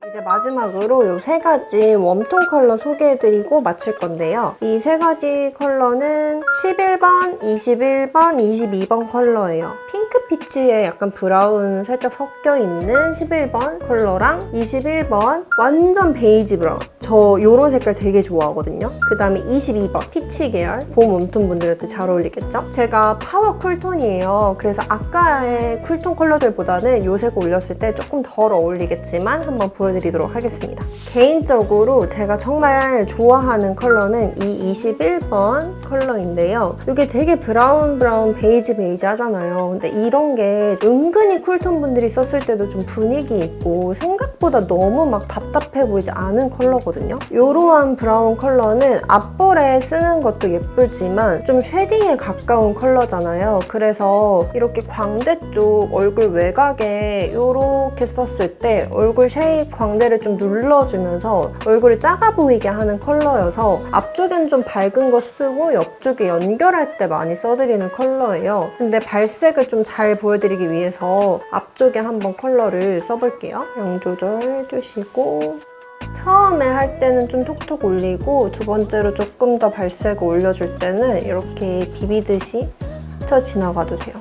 이제 마지막으로 이 세 가지 웜톤 컬러 소개해드리고 마칠 건데요. 이 세 가지 컬러는 11번, 21번, 22번 컬러예요. 핑크 피치에 약간 브라운 살짝 섞여있는 11번 컬러랑 21번 완전 베이지 브라운. 저 이런 색깔 되게 좋아하거든요. 그 다음에 22번 피치 계열 봄 웜톤 분들한테 잘 어울리겠죠? 제가 파워 쿨톤이에요. 그래서 아까의 쿨톤 컬러들보다는 이 색을 올렸을 때 조금 덜 어울리겠지만 한번 보여드리도록 하겠습니다. 개인적으로 제가 정말 좋아하는 컬러는 이 21번 컬러인데요. 이게 되게 브라운 베이지 하잖아요. 근데 이런 게 은근히 쿨톤 분들이 썼을 때도 좀 분위기 있고 생각보다 너무 막 답답해 보이지 않은 컬러거든요. 이러한 브라운 컬러는 앞볼에 쓰는 것도 예쁘지만 좀 쉐딩에 가까운 컬러잖아요. 그래서 이렇게 광대 쪽 얼굴 외곽에 이렇게 썼을 때 얼굴 쉐입 광대를 좀 눌러주면서 얼굴이 작아 보이게 하는 컬러여서 앞쪽엔 좀 밝은 거 쓰고 옆쪽에 연결할 때 많이 써드리는 컬러예요. 근데 발색을 좀 잘 보여드리기 위해서 앞쪽에 한번 컬러를 써볼게요. 양 조절해주시고 처음에 할 때는 좀 톡톡 올리고 두 번째로 조금 더 발색을 올려줄 때는 이렇게 비비듯이 스쳐 지나가도 돼요.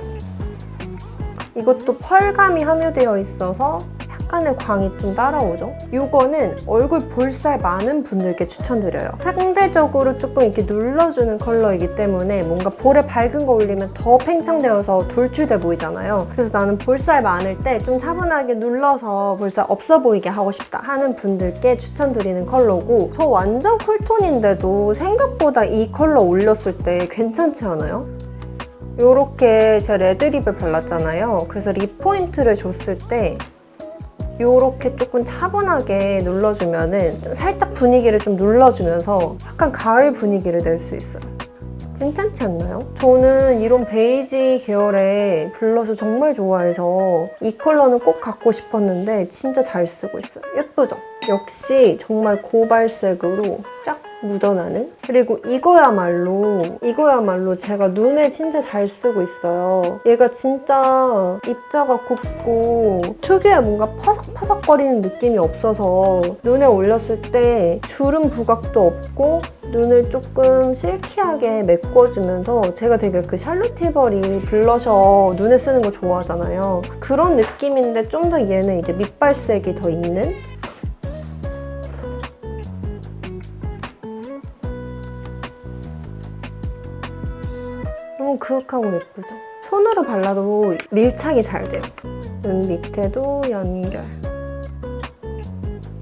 이것도 펄감이 함유되어 있어서 약간의 광이 좀 따라오죠. 이거는 얼굴 볼살 많은 분들께 추천드려요. 상대적으로 조금 이렇게 눌러주는 컬러이기 때문에 뭔가 볼에 밝은 거 올리면 더 팽창되어서 돌출돼 보이잖아요. 그래서 나는 볼살 많을 때 좀 차분하게 눌러서 볼살 없어 보이게 하고 싶다 하는 분들께 추천드리는 컬러고, 저 완전 쿨톤인데도 생각보다 이 컬러 올렸을 때 괜찮지 않아요? 이렇게 제가 레드립을 발랐잖아요. 그래서 립 포인트를 줬을 때 이렇게 조금 차분하게 눌러주면은 살짝 분위기를 좀 눌러주면서 약간 가을 분위기를 낼 수 있어요. 괜찮지 않나요? 저는 이런 베이지 계열의 블러셔 정말 좋아해서 이 컬러는 꼭 갖고 싶었는데 진짜 잘 쓰고 있어요. 예쁘죠? 역시 정말 고발색으로 쫙 묻어나는? 그리고 이거야말로 제가 눈에 진짜 잘 쓰고 있어요. 얘가 진짜 입자가 곱고 특유의 뭔가 퍼석퍼석거리는 느낌이 없어서 눈에 올렸을 때 주름 부각도 없고 눈을 조금 실키하게 메꿔주면서, 제가 되게 그 샬롯 tilbury 블러셔 눈에 쓰는 거 좋아하잖아요. 그런 느낌인데 좀 더 얘는 이제 밑발색이 더 있는? 너무 그윽하고 예쁘죠? 손으로 발라도 밀착이 잘 돼요. 눈 밑에도 연결.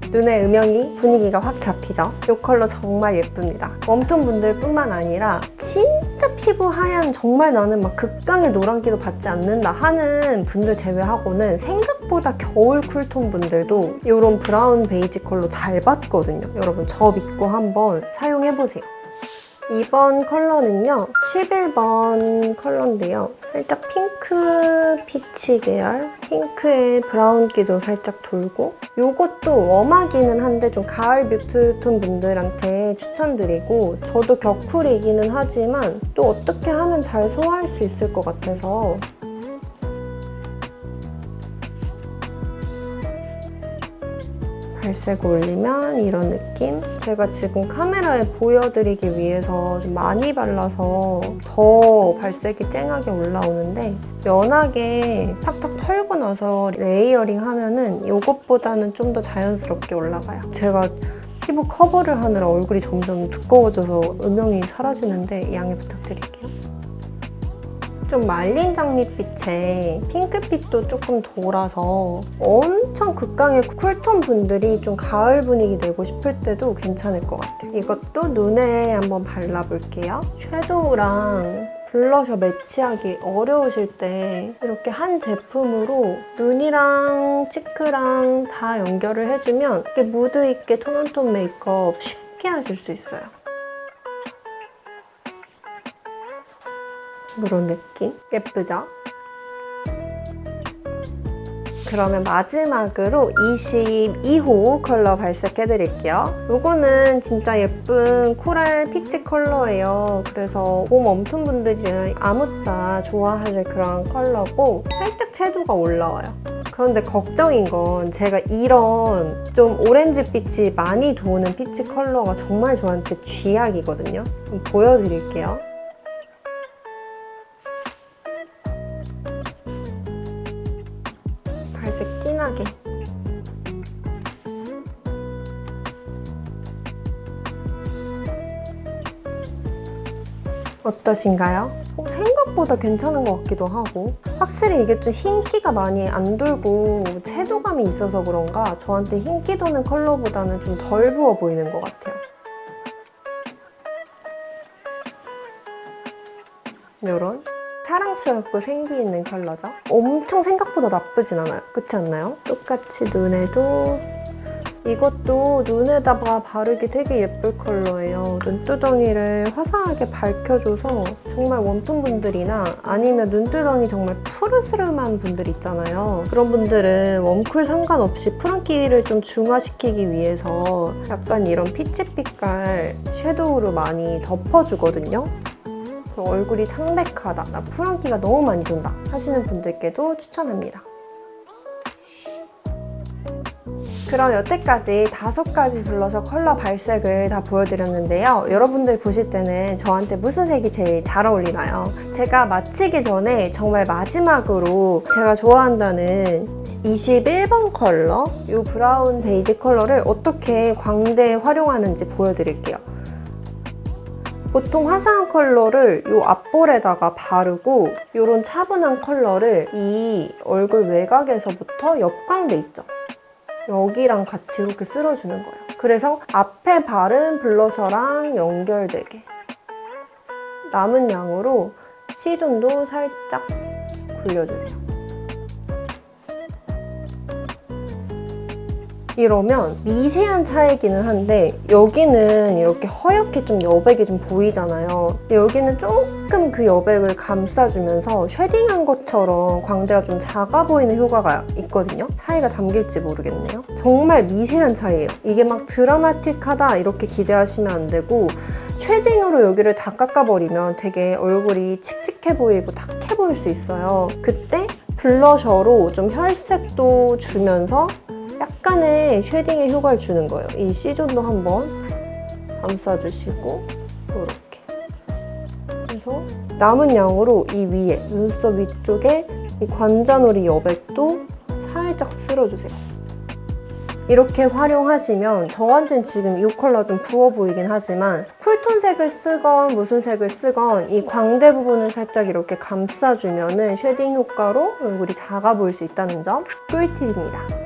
눈의 음영이 분위기가 확 잡히죠? 이 컬러 정말 예쁩니다. 웜톤 분들 뿐만 아니라 진짜 피부 하얀, 정말 나는 막 극강의 노란기도 받지 않는다 하는 분들 제외하고는 생각보다 겨울 쿨톤 분들도 이런 브라운 베이지 컬러 잘 받거든요. 여러분 저 믿고 한번 사용해보세요. 이번 컬러는요, 11번 컬러인데요. 살짝 핑크 피치 계열, 핑크에 브라운기도 살짝 돌고, 이것도 웜하기는 한데 좀 가을 뮤트톤 분들한테 추천드리고, 저도 격쿨이기는 하지만 또 어떻게 하면 잘 소화할 수 있을 것 같아서 발색 올리면 이런 느낌? 제가 지금 카메라에 보여드리기 위해서 좀 많이 발라서 더 발색이 쨍하게 올라오는데, 연하게 탁탁 털고 나서 레이어링 하면은 이것보다는 좀 더 자연스럽게 올라가요. 제가 피부 커버를 하느라 얼굴이 점점 두꺼워져서 음영이 사라지는데 양해 부탁드릴게요. 좀 말린 장밋빛에 핑크빛도 조금 돌아서 엄청 극강의 쿨톤 분들이 좀 가을 분위기 내고 싶을 때도 괜찮을 것 같아요. 이것도 눈에 한번 발라볼게요. 섀도우랑 블러셔 매치하기 어려우실 때 이렇게 한 제품으로 눈이랑 치크랑 다 연결을 해주면 이렇게 무드 있게 톤온톤 메이크업 쉽게 하실 수 있어요. 이런 느낌? 예쁘죠? 그러면 마지막으로 22호 컬러 발색해드릴게요. 이거는 진짜 예쁜 코랄 피치 컬러예요. 그래서 봄 웜톤 분들이랑 아무따 좋아하실 그런 컬러고, 살짝 채도가 올라와요. 그런데 걱정인 건 제가 이런 좀 오렌지빛이 많이 도는 피치 컬러가 정말 저한테 쥐약이거든요. 좀 보여드릴게요. 발색 진하게. 어떠신가요? 생각보다 괜찮은 것 같기도 하고, 확실히 이게 좀 흰기가 많이 안 돌고 채도감이 있어서 그런가 저한테 흰기 도는 컬러보다는 좀 덜 부어 보이는 것 같아요. 이런 사랑스럽고 생기 있는 컬러죠. 엄청 생각보다 나쁘진 않아요. 그렇지 않나요? 똑같이 눈에도, 이것도 눈에다가 바르기 되게 예쁠 컬러예요. 눈두덩이를 화사하게 밝혀줘서 정말 웜톤 분들이나 아니면 눈두덩이 정말 푸르스름한 분들 있잖아요. 그런 분들은 웜쿨 상관없이 푸른기를 좀 중화시키기 위해서 약간 이런 피치빛깔 섀도우로 많이 덮어주거든요. 얼굴이 창백하다, 나 푸른기가 너무 많이 돈다 하시는 분들께도 추천합니다. 그럼 여태까지 5가지 블러셔 컬러 발색을 다 보여드렸는데요. 여러분들 보실 때는 저한테 무슨 색이 제일 잘 어울리나요? 제가 마치기 전에 정말 마지막으로 제가 좋아한다는 21번 컬러, 이 브라운 베이지 컬러를 어떻게 광대에 활용하는지 보여드릴게요. 보통 화사한 컬러를 이 앞볼에다가 바르고 이런 차분한 컬러를 이 얼굴 외곽에서부터 옆광대 있죠? 여기랑 같이 이렇게 쓸어주는 거예요. 그래서 앞에 바른 블러셔랑 연결되게 남은 양으로 C존도 살짝 굴려주세요. 이러면 미세한 차이기는 한데 여기는 이렇게 허옇게 좀 여백이 좀 보이잖아요. 근데 여기는 조금 그 여백을 감싸주면서 쉐딩한 것처럼 광대가 좀 작아 보이는 효과가 있거든요. 차이가 담길지 모르겠네요. 정말 미세한 차이예요. 이게 막 드라마틱하다 이렇게 기대하시면 안 되고, 쉐딩으로 여기를 다 깎아버리면 되게 얼굴이 칙칙해 보이고 탁해 보일 수 있어요. 그때 블러셔로 좀 혈색도 주면서 약간의 쉐딩의 효과를 주는 거예요. 이 C존도 한번 감싸주시고 이렇게 그래서 남은 양으로 이 위에 눈썹 위쪽에 이 관자놀이 여백도 살짝 쓸어주세요. 이렇게 활용하시면 저한테는 지금 이 컬러 좀 부어 보이긴 하지만 쿨톤 색을 쓰건 무슨 색을 쓰건 이 광대 부분을 살짝 이렇게 감싸주면 쉐딩 효과로 얼굴이 작아 보일 수 있다는 점 꿀팁입니다.